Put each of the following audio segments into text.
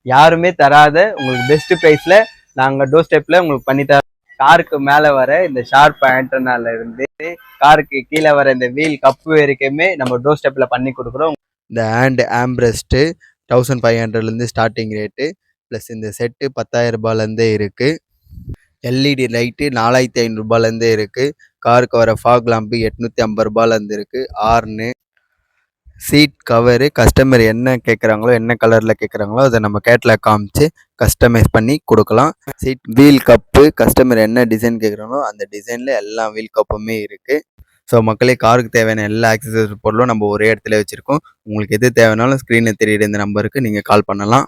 யாருமே தராத உங்களுக்கு பெஸ்ட் ப்ரைஸ்ல நாங்கள் டோர் ஸ்டெப்ல உங்களுக்கு பண்ணி தரோம். காருக்கு மேலே வர இந்த ஷார்ப் ஆண்டனால இருந்து காருக்கு கீழே வர இந்த வீல் கப்பு வரைக்குமே நம்ம டோர் ஸ்டெப்ல பண்ணி கொடுக்குறோம். இந்த ஹேண்ட் ஆம்ப்ரெஸ்ட்டு 1500லேருந்து ஸ்டார்டிங் ரேட்டு, ப்ளஸ் இந்த செட்டு 10,000 ரூபாயிலேருந்தே இருக்குது. எல்இடி லைட்டு 4500 ரூபாயிலேருந்தே இருக்குது. காருக்கு வர ஃபாக் லாம்பு 850 ரூபாயிலேருந்து இருக்குது. ஆர்னு சீட் கவரு கஸ்டமர் என்ன கேட்குறாங்களோ, என்ன கலரில் கேட்குறாங்களோ அதை நம்ம கேட்லாக் காமிச்சு கஸ்டமைஸ் பண்ணி கொடுக்கலாம். சீட் வீல் கப்பு கஸ்டமர் என்ன டிசைன் கேட்குறாங்களோ அந்த டிசைனில் எல்லா வீல் கப்புமே இருக்குது. ஸோ மக்களே, காருக்கு தேவையான எல்லா ஆக்சசரி பொருளும் நம்ம ஒரே இடத்துல வச்சுருக்கோம். உங்களுக்கு எது தேவைனாலும் ஸ்க்ரீனில் தெரியுற இந்த நம்பருக்கு நீங்கள் கால் பண்ணலாம்.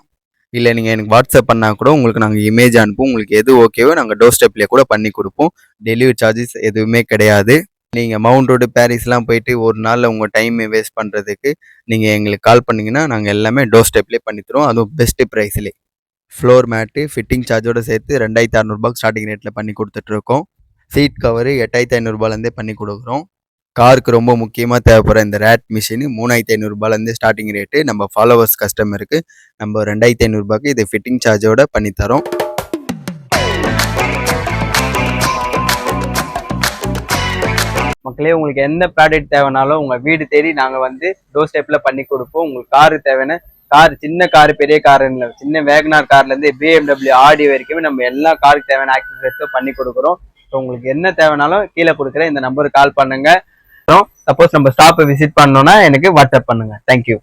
இல்லை நீங்கள் எனக்கு வாட்ஸ்அப் பண்ணால் கூட உங்களுக்கு நாங்கள் இமேஜ் அனுப்புவோம். உங்களுக்கு எது ஓகேவோ நாங்கள் டோர் ஸ்டெப்லேயே கூட பண்ணி கொடுப்போம். டெலிவரி சார்ஜஸ் எதுவுமே கிடையாது. நீங்கள் மவுண்ட் ரோடு பாரிஸ்லாம் போயிட்டு ஒரு நாளில் உங்கள் டைமை வேஸ்ட் பண்ணுறதுக்கு நீங்கள் எங்களுக்கு கால் பண்ணிங்கன்னா நாங்கள் எல்லாமே டோர் ஸ்டெப்லேயே பண்ணித்தரோம். அதுவும் பெஸ்ட்டு ப்ரைஸ்லேயே. ஃப்ளோர் மேட்டு ஃபிட்டிங் சார்ஜோடு சேர்த்து 2600 ஸ்டார்டிங் ரேட்டில் பண்ணி கொடுத்துட்ருக்கோம். சீட் கவரு 8500 பண்ணி கொடுக்குறோம். காருக்கு ரொம்ப முக்கியமாக தேவைப்படுற இந்த ரேட் மிஷினு 3500 ஸ்டார்டிங் ரேட்டு. நம்ம ஃபாலோவர்ஸ் கஸ்டமருக்கு நம்ம 2500 இது ஃபிட்டிங் சார்ஜோட பண்ணித்தரோம். மக்களே, உங்களுக்கு எந்த ப்ராடக்ட் தேவைனாலும் உங்கள் வீடு தேடி நாங்கள் டோர் ஸ்டெப்பில் பண்ணி கொடுப்போம். உங்களுக்கு காரு தேவையான கார், சின்ன காரு பெரிய காருன்னு சின்ன வேகனார் கார்லேருந்து BMW ஆடி வரைக்குமே நம்ம எல்லா காருக்கு தேவையான ஆக்சசரிஸும் பண்ணி கொடுக்குறோம். ஸோ உங்களுக்கு என்ன தேவைனாலும் கீழே கொடுக்குற இந்த நம்பருக்கு கால் பண்ணுங்க. சப்போஸ் நம்ம ஸ்டாப்பை விசிட் பண்ணோன்னா எனக்கு வாட்ஸ்அப் பண்ணுங்க. தேங்க்யூ.